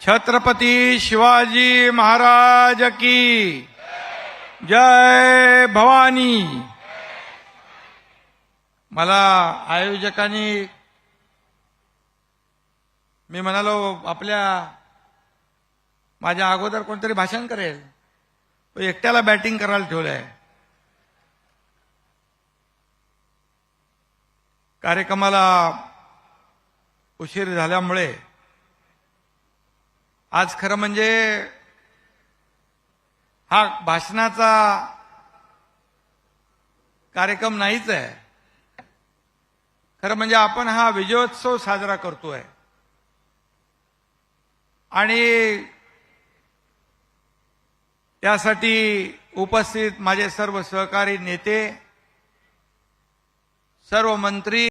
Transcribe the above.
छत्रपती शिवाजी महाराज की जय भवानी। मला आयोजकांनी मी म्हणालो माझ्या अगोदर कोणतरी भाषण करेल, तो एकट्याला बॅटिंग करायला ठेवलंय। कार्यक्रमाला उशीर झाल्यामुळे आज खरं म्हणजे हा भाषणाचा कार्यक्रम नाहीच आहे। खरं म्हणजे आपण हा विजयोत्सव साजरा करतोय आणि त्यासाठी उपस्थित माझे सर्व सहकारी नेते, सर्व मंत्री